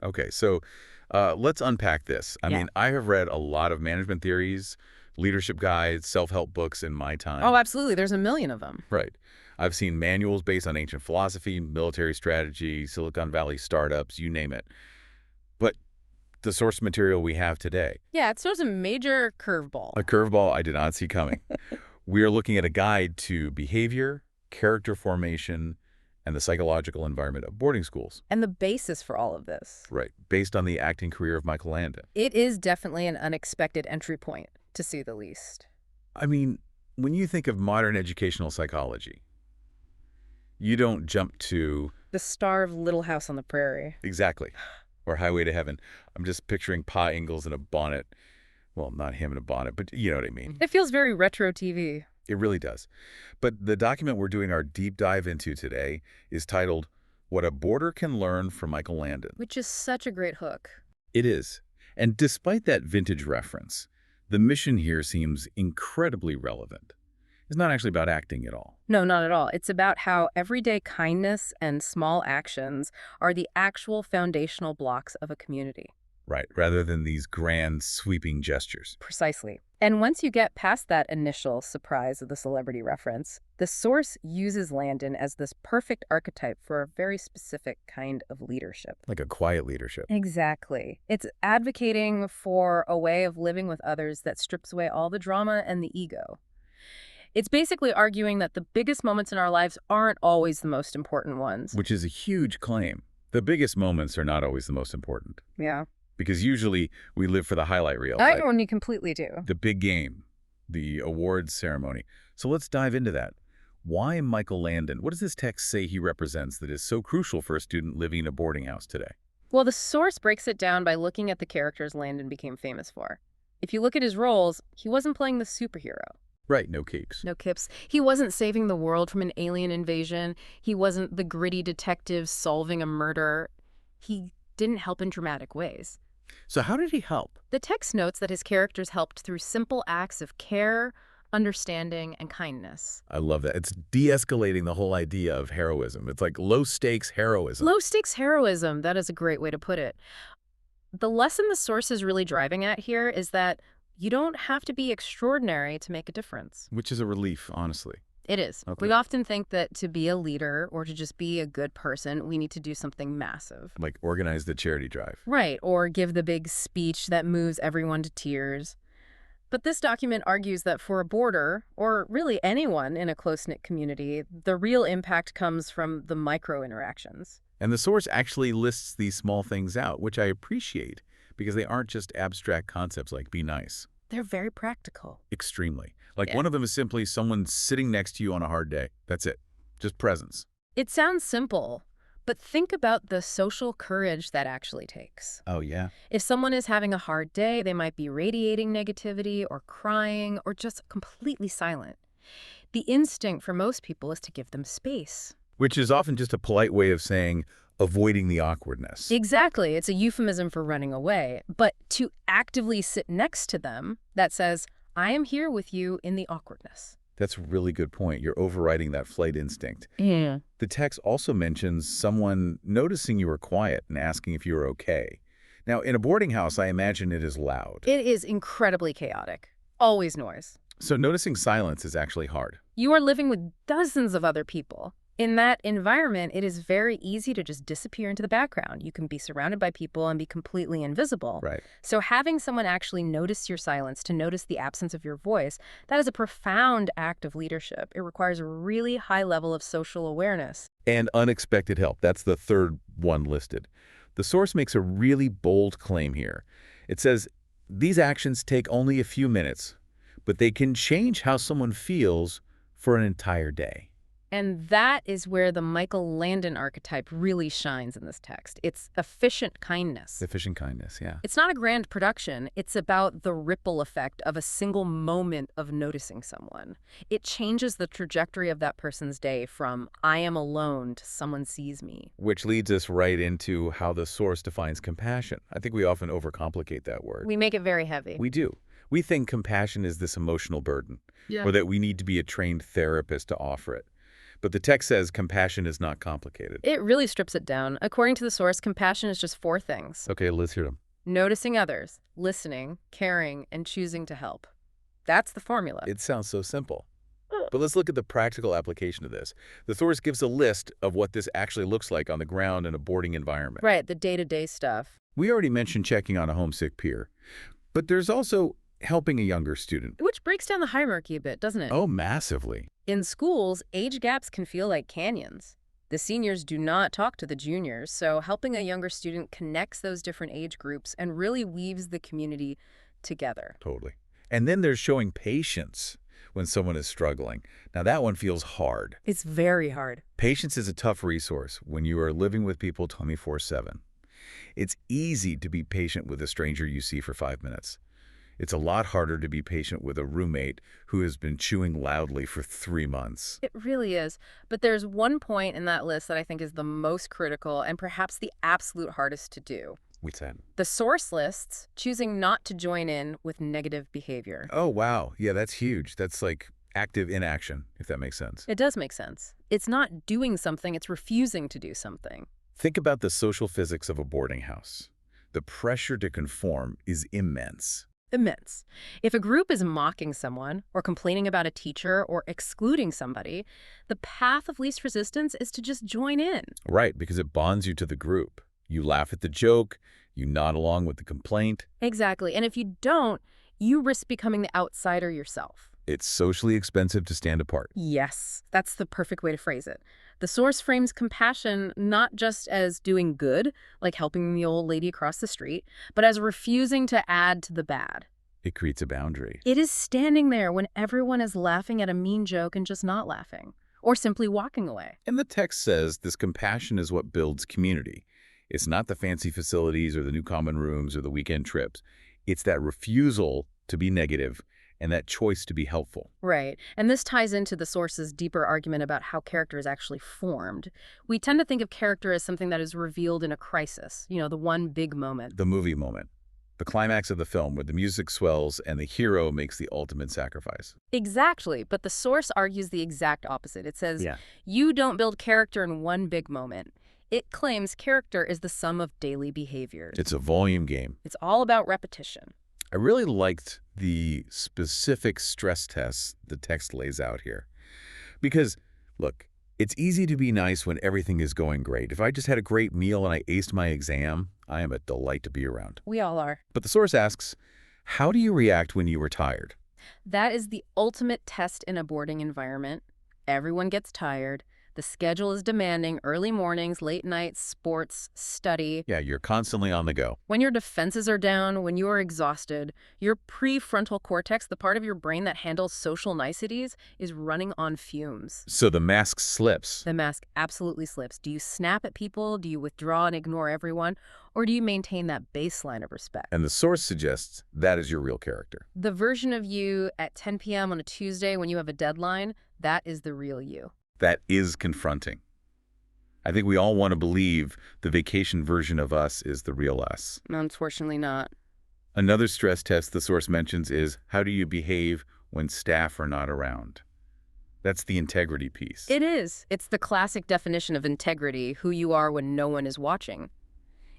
Okay, so let's unpack this. I Yeah. mean, I have read a lot of management theories, leadership guides, self-help books in my Oh, time. absolutely. There's a million of them. Right. I've seen manuals based on ancient philosophy, military strategy, Silicon Valley startups, you name it. But the source material we have today, Yeah, it throws a major curveball. a curveball I did not see coming. We are looking at a guide to behavior, character formation, and the psychological environment of boarding schools. And the basis for all of this. Right. Based on the acting career of Michael Landon. It is definitely an unexpected entry point, to say the least. I mean, when you think of modern educational psychology, you don't jump to The star of Little House on the Prairie. exactly or Highway to Heaven. I'm just picturing Pa Ingalls in a bonnet. Well, not him in a bonnet, but you know what I mean. It feels very retro TV. It really does. But the document we're doing our deep dive into today is titled What a Boarder Can Learn from Michael Landon. Which is such a great hook. It is. And despite that vintage reference, the mission here seems incredibly relevant. It's not actually about acting at all. No, not at all. It's about how everyday kindness and small actions are the actual foundational blocks of a community. Right, rather than these grand, sweeping gestures. Precisely. And once you get past that initial surprise of the celebrity reference, the source uses Landon as this perfect archetype for a very specific kind of leadership. Like a quiet leadership. Exactly. It's advocating for a way of living with others that strips away all the drama and the ego. It's basically arguing that the biggest moments in our lives aren't always the most important ones. Which is a huge claim. The biggest moments are not always the most important. Yeah. Because usually we live for the highlight reel. I Like only completely do. the big game, the awards ceremony. So let's dive into that. Why Michael Landon? What does this text say he represents that is so crucial for a student living in a boarding house today? Well, the source breaks it down by looking at the characters Landon became famous for. If you look at his roles, he wasn't playing the superhero. Right, no capes. No kips. He wasn't saving the world from an alien invasion. He wasn't the gritty detective solving a murder. He didn't help in dramatic ways. So how did he help? The text notes that his characters helped through simple acts of care, understanding, and kindness. I love that. It's de-escalating the whole idea of heroism. It's like low-stakes heroism. Low-stakes heroism, that is a great way to put it. The lesson the source is really driving at here is that you don't have to be extraordinary to make a difference. Which is a relief, honestly. It is. Okay. We often think that to be a leader or to just be a good person, we need to do something massive. Like organize the charity drive. Right, or give the big speech that moves everyone to tears. But this document argues that for a boarder, or really anyone in a close-knit community, the real impact comes from the micro-interactions. And the source actually lists these small things out, which I appreciate, because they aren't just abstract concepts like be nice. They're very practical. Extremely. Like Yeah. one of them is simply someone sitting next to you on a hard day. That's it. Just presence. It sounds simple, but think about the social courage that actually takes. Oh, yeah? If someone is having a hard day, they might be radiating negativity or crying or just completely silent. The instinct for most people is to give them space. Which is often just a polite way of saying avoiding the awkwardness. Exactly. It's a euphemism for running away. But to actively sit next to them, that says, I am here with you in the awkwardness. That's a really good point. You're overriding that flight instinct. Yeah. The text also mentions someone noticing you were quiet and asking if you were okay. Now, in a boarding house, I imagine it is loud. It is incredibly chaotic. Always noise. So noticing silence is actually hard. You are living with dozens of other people. In that environment, it is very easy to just disappear into the background. You can be surrounded by people and be completely invisible. Right. So having someone actually notice your silence, to notice the absence of your voice, that is a profound act of leadership. It requires a really high level of social awareness. And unexpected help. That's the third one listed. The source makes a really bold claim here. It says, these actions take only a few minutes, but they can change how someone feels for an entire day. And that is where the Michael Landon archetype really shines in this text. It's efficient kindness. Efficient kindness, yeah. It's not a grand production. It's about the ripple effect of a single moment of noticing someone. It changes the trajectory of that person's day from I am alone to someone sees me. Which leads us right into how the source defines compassion. I think we often overcomplicate that word. We make it very heavy. We do. We think compassion is this emotional burden, Yeah. or that we need to be a trained therapist to offer it. But the text says compassion is not complicated. It really strips it down. According to the source, compassion is just 4 things. Okay, let's hear them. Noticing others, listening, caring, and choosing to help. That's the formula. It sounds so simple. But let's look at the practical application of this. The source gives a list of what this actually looks like on the ground in a boarding environment. Right, the day-to-day stuff. We already mentioned checking on a homesick peer. But there's also helping a younger student. Which breaks down the hierarchy a bit, doesn't it? Oh, massively. In schools, age gaps can feel like canyons. The seniors do not talk to the juniors, so helping a younger student connects those different age groups and really weaves the community together. Totally. And then there's showing patience when someone is struggling. Now, that one feels hard. It's very hard. Patience is a tough resource when you are living with people 24/7. It's easy to be patient with a stranger you see for 5 minutes. It's a lot harder to be patient with a roommate who has been chewing loudly for 3 months. It really is. But there's one point in that list that I think is the most critical and perhaps the absolute hardest to do. What's that? The source lists choosing not to join in with negative behavior. Oh, wow. Yeah, that's huge. That's like active inaction, if that makes sense. It does make sense. It's not doing something, it's refusing to do something. Think about the social physics of a boarding house. The pressure to conform is immense. Immense. If a group is mocking someone or complaining about a teacher or excluding somebody, the path of least resistance is to just join in. Right, because it bonds you to the group. You laugh at the joke, you nod along with the complaint. Exactly. And if you don't, you risk becoming the outsider yourself. It's socially expensive to stand apart. Yes, that's the perfect way to phrase it. The source frames compassion not just as doing good, like helping the old lady across the street, but as refusing to add to the bad. It creates a boundary. It is standing there when everyone is laughing at a mean joke and just not laughing, or simply walking away. And the text says this compassion is what builds community. It's not the fancy facilities or the new common rooms or the weekend trips. It's that refusal to be negative and that choice to be helpful. Right. And this ties into the source's deeper argument about how character is actually formed. We tend to think of character as something that is revealed in a crisis, the one big moment. The movie moment. The climax of the film where the music swells and the hero makes the ultimate sacrifice. Exactly. But the source argues the exact opposite. It says, you don't build character in one big moment. It claims character is the sum of daily behaviors. It's a volume game. It's all about repetition. I really liked the specific stress tests the text lays out here. Because, look, it's easy to be nice when everything is going great. If I just had a great meal and I aced my exam, I am a delight to be around. We all are. But the source asks, how do you react when you are tired? That is the ultimate test in a boarding environment. Everyone gets tired. The schedule is demanding: early mornings, late nights, sports, study. Yeah, you're constantly on the go. When your defenses are down, when you are exhausted, your prefrontal cortex, the part of your brain that handles social niceties, is running on fumes. So the mask slips. The mask absolutely slips. Do you snap at people? Do you withdraw and ignore everyone? Or do you maintain that baseline of respect? And the source suggests that is your real character. The version of you at 10 p.m. on a Tuesday when you have a deadline, that is the real you. That is confronting. I think we all want to believe the vacation version of us is the real us. Unfortunately not. Another stress test the source mentions is, how do you behave when staff are not around? That's the integrity piece. It is. It's the classic definition of integrity, who you are when no one is watching.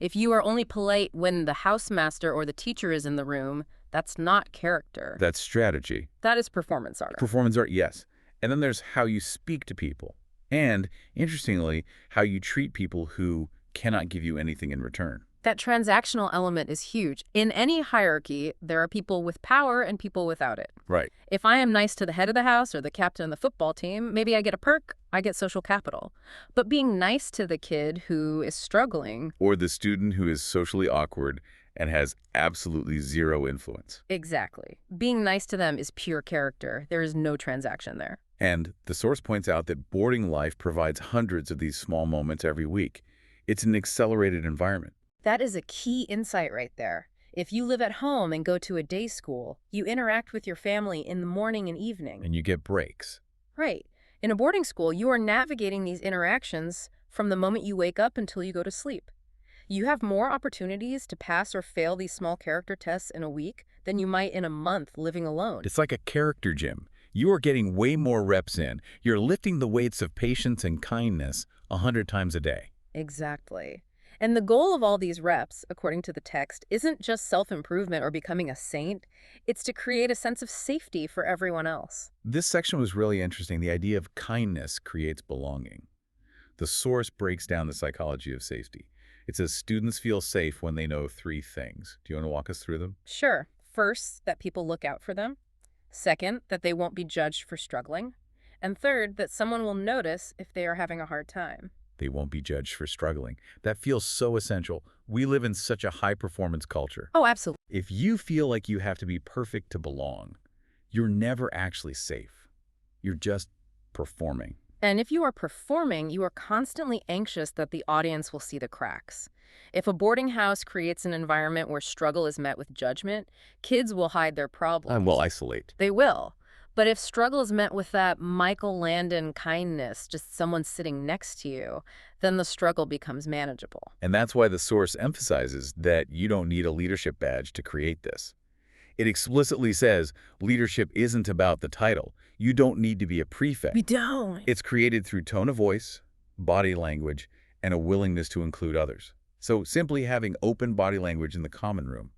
If you are only polite when the housemaster or the teacher is in the room, that's not character. That's strategy. That is performance art. Performance art, yes. And then there's how you speak to people. And, interestingly, how you treat people who cannot give you anything in return. That transactional element is huge. In any hierarchy, there are people with power and people without it. Right. If I am nice to the head of the house or the captain of the football team, maybe I get a perk, I get social capital. But being nice to the kid who is struggling... Or the student who is socially awkward and has absolutely zero influence. Exactly. Being nice to them is pure character. There is no transaction there. And the source points out that boarding life provides hundreds of these small moments every week. It's an accelerated environment. That is a key insight right there. If you live at home and go to a day school, you interact with your family in the morning and evening. And you get breaks. Right. In a boarding school, you are navigating these interactions from the moment you wake up until you go to sleep. You have more opportunities to pass or fail these small character tests in a week than you might in a month living alone. It's like a character gym. You are getting way more reps in. You're lifting the weights of patience and kindness 100 times a day. Exactly. And the goal of all these reps, according to the text, isn't just self-improvement or becoming a saint. It's to create a sense of safety for everyone else. This section was really interesting. The idea of kindness creates belonging. The source breaks down the psychology of safety. It says students feel safe when they know 3 things. Do you want to walk us through them? Sure. First, that people look out for them. Second, that they won't be judged for struggling. And third, that someone will notice if they are having a hard time. They won't be judged for struggling. That feels so essential. We live in such a high-performance culture. Oh, absolutely. If you feel like you have to be perfect to belong, you're never actually safe. You're just performing. And if you are performing, you are constantly anxious that the audience will see the cracks. If a boarding house creates an environment where struggle is met with judgment, kids will hide their problems. Will isolate. They will. But if struggle is met with that Michael Landon kindness, just someone sitting next to you, then the struggle becomes manageable. And that's why the source emphasizes that you don't need a leadership badge to create this. It explicitly says leadership isn't about the title. You don't need to be a prefect. We don't. It's created through tone of voice, body language, and a willingness to include others. So simply having open body language in the common room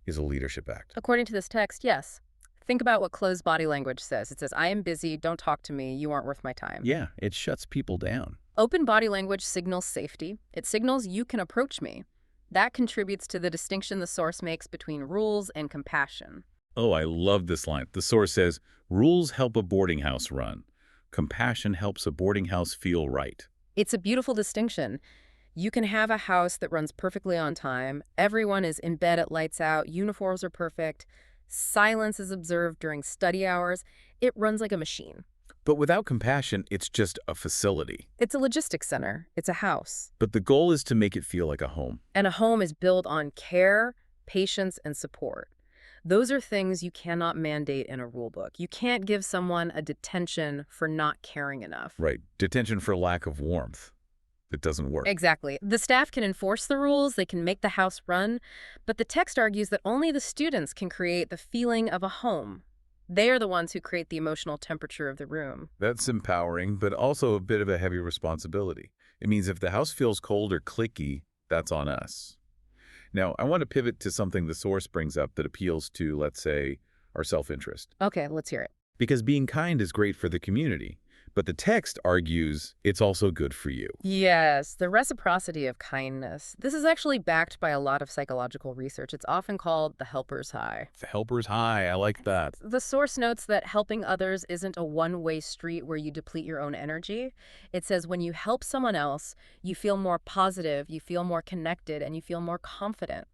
is a leadership act. According to this text, yes. Think about what closed body language says. It says, I am busy, don't talk to me, you aren't worth my time. Yeah, it shuts people down. Open body language signals safety. It signals you can approach me. That contributes to the distinction the source makes between rules and compassion. Oh, I love this line. The source says, rules help a boarding house run. Compassion helps a boarding house feel right. It's a beautiful distinction. You can have a house that runs perfectly on time. Everyone is in bed at lights out. Uniforms are perfect. Silence is observed during study hours. It runs like a machine. But without compassion, it's just a facility. It's a logistics center. It's a house. But the goal is to make it feel like a home. And a home is built on care, patience, and support. Those are things you cannot mandate in a rule book. You can't give someone a detention for not caring enough. Right. Detention for lack of warmth. It doesn't work. Exactly. The staff can enforce the rules, they can make the house run, but the text argues that only the students can create the feeling of a home. They are the ones who create the emotional temperature of the room. That's empowering, but also a bit of a heavy responsibility. It means if the house feels cold or clicky, that's on us. Now, I want to pivot to something the source brings up that appeals to, let's say, our self-interest. Okay, let's hear it. Because being kind is great for the community, but the text argues it's also good for you. Yes, the reciprocity of kindness. This is actually backed by a lot of psychological research. It's often called the helper's high. The helper's high, I like that. The source notes that helping others isn't a one-way street where you deplete your own energy. It says when you help someone else, you feel more positive, you feel more connected, and you feel more confident.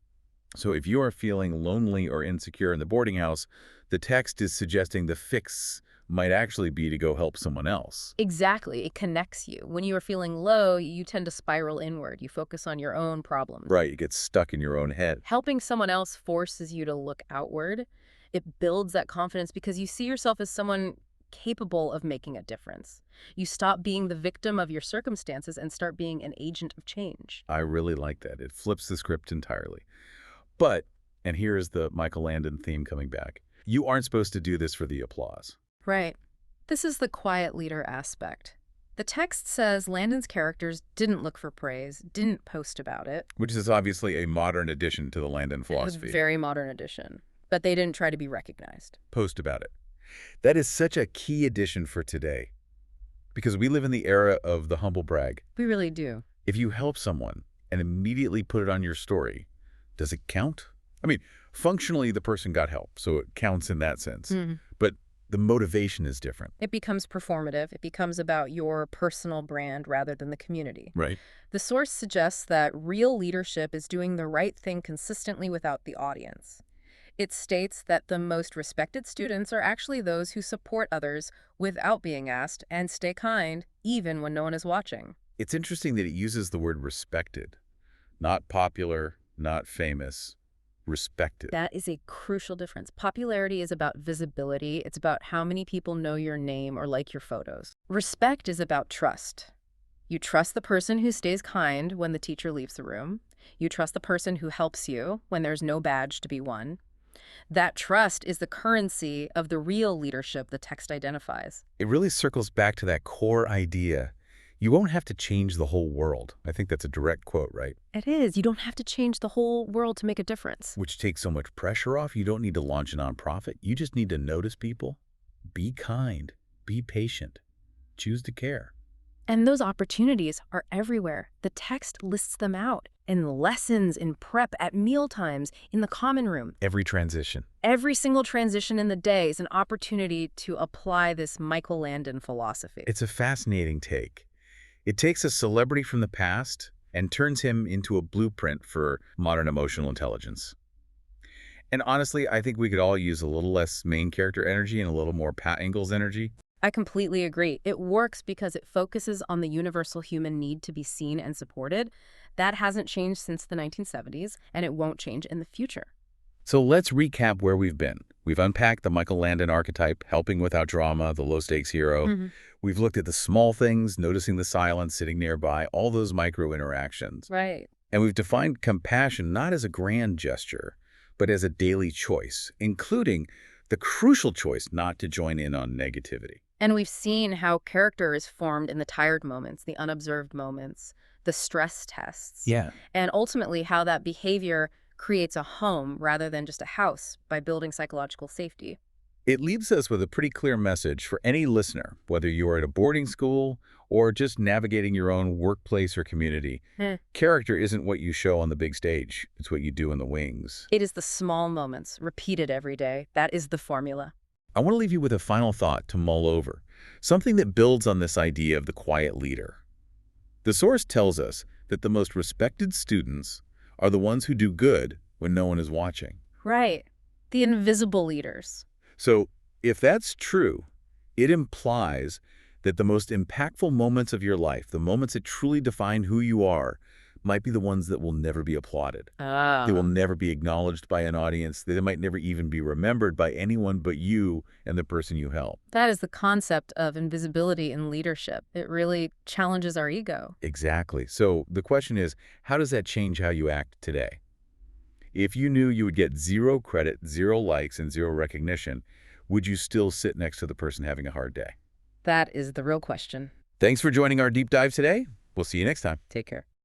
So if you are feeling lonely or insecure in the boarding house, the text is suggesting the fix might actually be to go help someone else. Exactly. It connects you. When you are feeling low, you tend to spiral inward. You focus on your own problems. Right, you get stuck in your own head. Helping someone else forces you to look outward. It builds that confidence because you see yourself as someone capable of making a difference. You stop being the victim of your circumstances and start being an agent of change. I really like that. It flips the script entirely. But, and here is the Michael Landon theme coming back, you aren't supposed to do this for the applause. Right. This is the quiet leader aspect. The text says Landon's characters didn't look for praise, didn't post about it. Which is obviously a modern addition to the Landon philosophy. A very modern addition. But they didn't try to be recognized. Post about it. That is such a key addition for today. Because we live in the era of the humble brag. We really do. If you help someone and immediately put it on your story, does it count? I mean, functionally the person got help, so it counts in that sense. But the motivation is different. It becomes performative. It becomes about your personal brand rather than the community. Right. The source suggests that real leadership is doing the right thing consistently without the audience. It states that the most respected students are actually those who support others without being asked and stay kind even when no one is watching. It's interesting that it uses the word respected. Not popular, not famous. Respected. That is a crucial difference. Popularity is about visibility. It's about how many people know your name or like your photos. Respect is about trust. You trust the person who stays kind when the teacher leaves the room. You trust the person who helps you when there's no badge to be won. That trust is the currency of the real leadership the text identifies. It really circles back to that core idea. You won't have to change the whole world. I think that's a direct quote, right? It is. You don't have to change the whole world to make a difference. Which takes so much pressure off. You don't need to launch a nonprofit. You just need to notice people, be kind, be patient, choose to care. And those opportunities are everywhere. The text lists them out in lessons, in prep, at mealtimes, in the common room. Every transition. Every single transition in the day is an opportunity to apply this Michael Landon philosophy. It's a fascinating take. It takes a celebrity from the past and turns him into a blueprint for modern emotional intelligence. And honestly, I think we could all use a little less main character energy and a little more Pat Ingalls energy. I completely agree. It works because it focuses on the universal human need to be seen and supported. That hasn't changed since the 1970s, and it won't change in the future. So let's recap where we've been. We've unpacked the Michael Landon archetype, helping without drama, the low-stakes hero. We've looked at the small things, noticing the silence, sitting nearby, all those micro interactions. Right. And we've defined compassion not as a grand gesture, but as a daily choice, including the crucial choice not to join in on negativity. And we've seen how character is formed in the tired moments, the unobserved moments, the stress tests. Yeah. And ultimately how that behavior creates a home rather than just a house by building psychological safety. It leaves us with a pretty clear message for any listener, whether you're at a boarding school or just navigating your own workplace or community. Character isn't what you show on the big stage. It's what you do in the wings. It is the small moments, repeated every day. That is the formula. I want to leave you with a final thought to mull over, something that builds on this idea of the quiet leader. The source tells us that the most respected students are the ones who do good when no one is watching. Right. The invisible leaders. So if that's true, it implies that the most impactful moments of your life, the moments that truly define who you are, might be the ones that will never be applauded. They will never be acknowledged by an audience. They might never even be remembered by anyone but you and the person you help. That is the concept of invisibility in leadership. It really challenges our ego. Exactly. So the question is, how does that change how you act today? If you knew you would get 0 credit, 0 likes, and 0 recognition, would you still sit next to the person having a hard day? That is the real question. Thanks for joining our deep dive today. We'll see you next time. Take care.